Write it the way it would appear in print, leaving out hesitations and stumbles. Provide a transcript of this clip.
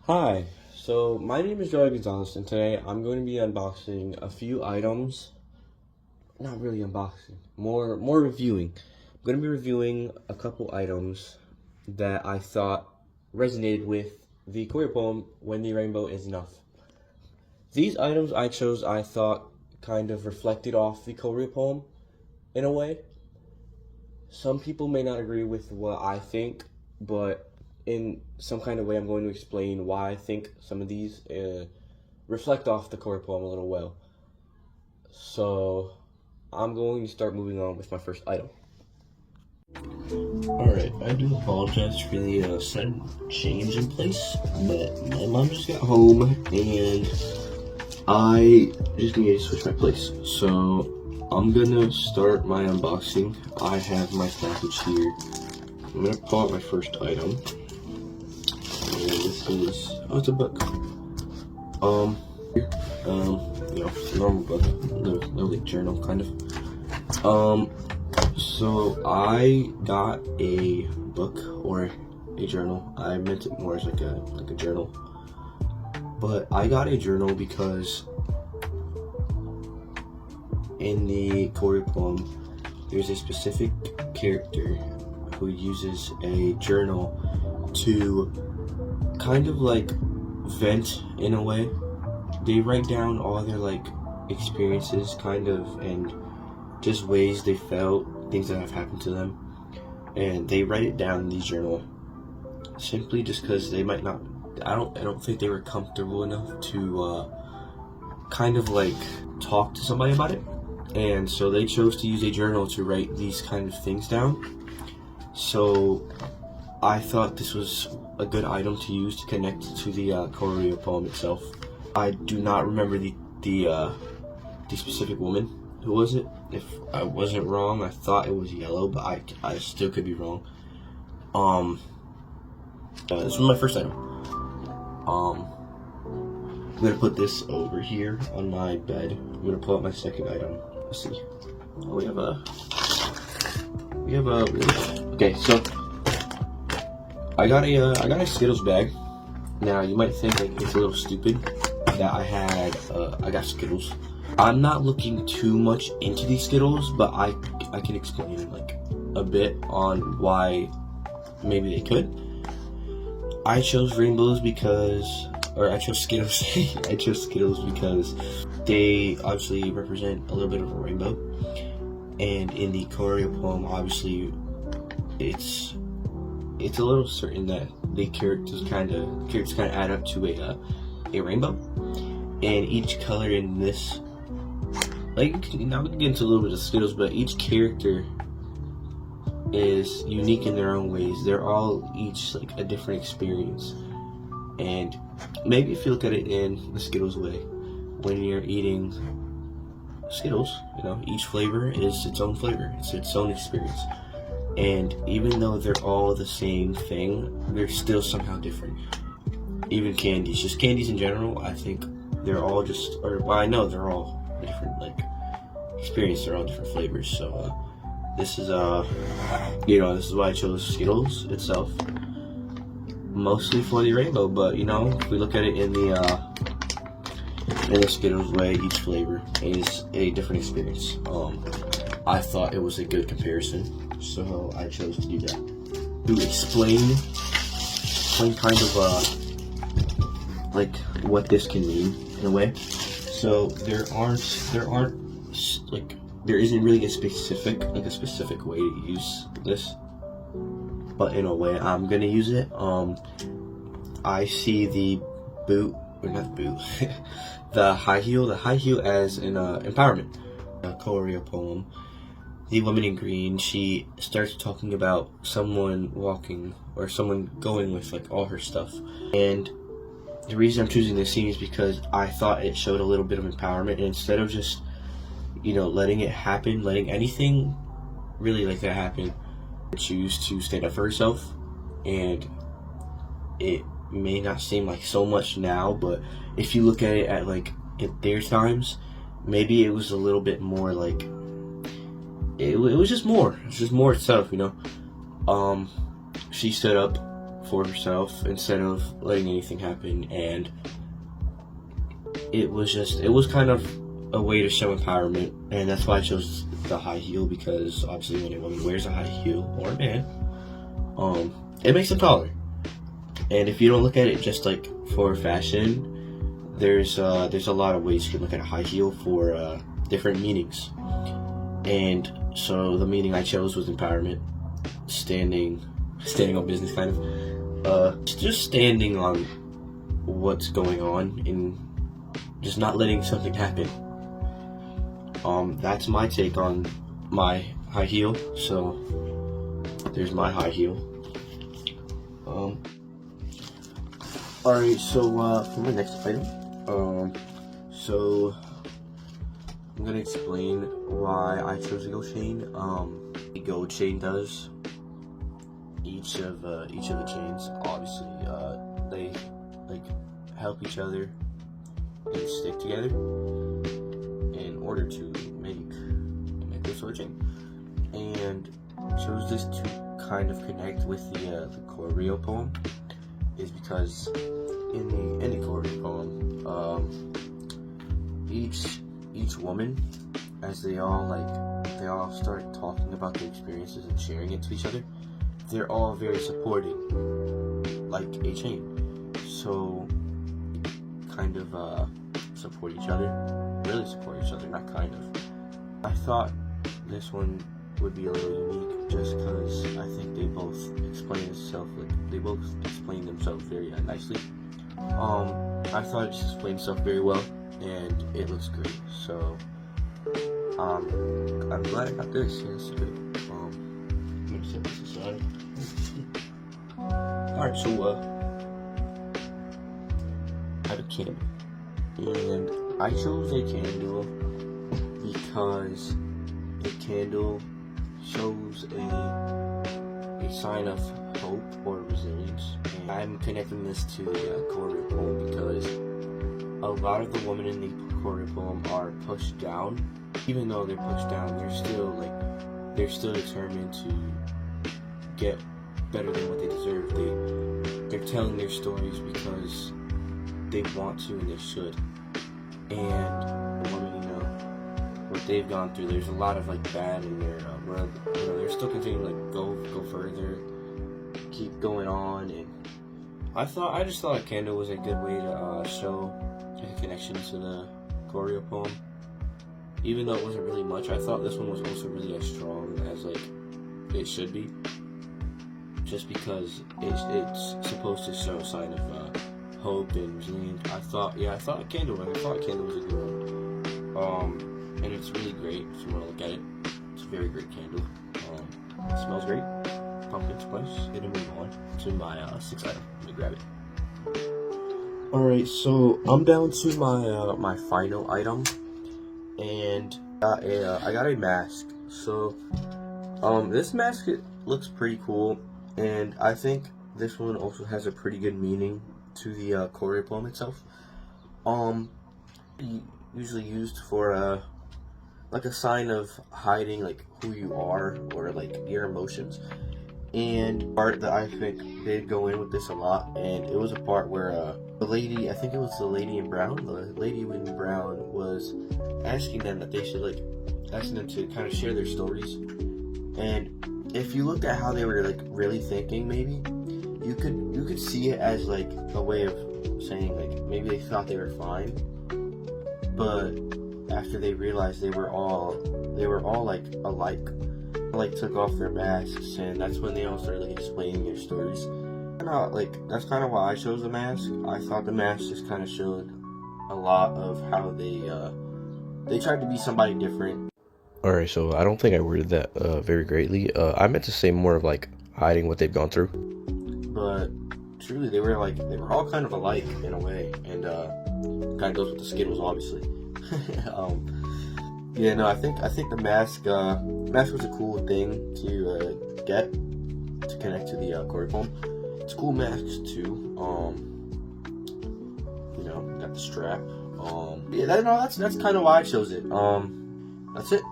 Hi, so my name is Joey Gonzalez, and today I'm going to be unboxing a few items. Not really unboxing, more reviewing. I'm going to be reviewing a couple items that I thought resonated with the choir poem "When the Rainbow Is Enough." These items I chose, I thought, kind of reflected off the choir poem in a way. Some people may not agree with what I think, but in some kind of way, I'm going to explain why I think some of these reflect off the core poem a little well. So I'm going to start moving on with my first item. Alright, I do apologize for the sudden change in place, but my mom just got home and I just needed to switch my place. So I'm gonna start my unboxing. I have my package here. I'm gonna pull out my first item. And this is, oh, it's a book. Normal book, no like journal kind of. So I got a book or a journal. I meant it more as like a journal. But I got a journal because in the Corey poem, there's a specific character who uses a journal to kind of like vent in a way. They write down all their like experiences kind of and just ways they felt, things that have happened to them, and they write it down in the journal simply just because they might not, I don't think they were comfortable enough to kind of like talk to somebody about it, and so they chose to use a journal to write these kind of things down. So I thought this was a good item to use to connect to the choreo poem itself. I do not remember the specific woman. Who was it? If I wasn't wrong, I thought it was yellow, but I still could be wrong. This was my first item. I'm gonna put this over here on my bed. I'm gonna pull out my second item. Let's see. Oh, we have a. Okay, so I got a Skittles bag. Now you might think like it's a little stupid that I got Skittles. I'm not looking too much into these Skittles, but I can explain like a bit on why maybe they could. I chose rainbows because, or I chose Skittles. I chose Skittles because they obviously represent a little bit of a rainbow, and in the choreo poem, obviously, it's a little certain that the characters kind of add up to a rainbow, and each color in this, like, now we can get into a little bit of Skittles, but each character is unique in their own ways. They're all each like a different experience, and maybe if you look at it in the Skittles way, when you're eating Skittles, you know, each flavor is its own flavor, it's its own experience, and even though they're all the same thing, they're still somehow different. Even candies, just candies in general, I think they're all just, or well, I know they're all different like experience, they're all different flavors. So this is this is why I chose Skittles itself, mostly for the rainbow. But you know, if we look at it in the Skittles way, each flavor is a different experience. I thought it was a good comparison, so I chose to do that. To explain kind of like what this can mean in a way. So there isn't really a specific way to use this, but in a way I'm gonna use it. I see the the high heel as an empowerment. A choreo poem. The woman in green, she starts talking about someone walking or someone going with like all her stuff, and the reason I'm choosing this scene is because I thought it showed a little bit of empowerment, and instead of just, you know, letting it happen, letting anything really like that happen, choose to stand up for herself. And it may not seem like so much now, but if you look at it at like in their times, maybe it was a little bit more like it was just more itself, you know. She stood up for herself instead of letting anything happen. And it was kind of a way to show empowerment, and that's why I chose the high heel, because obviously when a woman wears a high heel, or a man, it makes them taller. And if you don't look at it just like for fashion, there's a lot of ways you can look at a high heel for different meanings. And so the meaning I chose was empowerment, standing on business, kind of, just standing on what's going on and just not letting something happen. That's my take on my high heel. So there's my high heel. Alright, so for my next item, so I'm gonna explain why I chose a gold chain. The gold chain does each of the chains. Obviously, they like help each other and stick together in order to make this sort of chain. And chose this to kind of connect with the correlate poem, is because in the correlate poem, each woman, as they all start talking about their experiences and sharing it to each other, they're all very supporting, like a chain. So kind of support each other, really support each other, not kind of. I thought this one would be a little unique just because I think they both explain themselves very nicely. I thought it just explained itself very well, and it looks great. So I'm glad I got this. Yeah, it's good. Let me set this aside. Alright, so I have a candle, and I chose a candle because the candle shows a sign of hope or resilience. And I'm connecting this to the correlate poem because a lot of the women in the correlate poem are pushed down. Even though they're pushed down, they're still determined to get better than what they deserve. They're telling their stories because they want to and they should. And the women, what they've gone through, there's a lot of bad in their world. They're still continuing to go further, keep going on. And I just thought a candle was a good way to show a connection to the correlate poem. Even though it wasn't really much, I thought this one was also really as strong as it should be. Just because it's supposed to show a sign of hope and resilience. I thought a candle was a good one. And it's really great if you want to look at it. It's a very great candle. It smells great. Pumpkin spice. Gonna move on to my sixth item. Let me grab it. Alright, so I'm down to my final item, and I got a mask. So this mask, it looks pretty cool, and I think this one also has a pretty good meaning to the correlate poem itself. Usually used for a sign of hiding who you are or your emotions. And part that I think did go in with this a lot, and it was a part where the lady, I think it was the lady in brown was asking them that they should asking them to kind of share their stories. And if you looked at how they were really thinking, maybe you could see it as a way of saying maybe they thought they were fine, but after they realized they were all alike, took off their masks, and that's when they all started explaining their stories. And that's kind of why I chose the mask. I thought the mask just kind of showed a lot of how they tried to be somebody different. Alright, so I don't think I worded that very greatly. I meant to say more of hiding what they've gone through. But truly, they were all kind of alike in a way, and kind of goes with the Skittles, obviously. I think the mask was a cool thing to get to connect to the correlate poem. It's cool masks too. Got the strap. That's kind of why I chose it. That's it.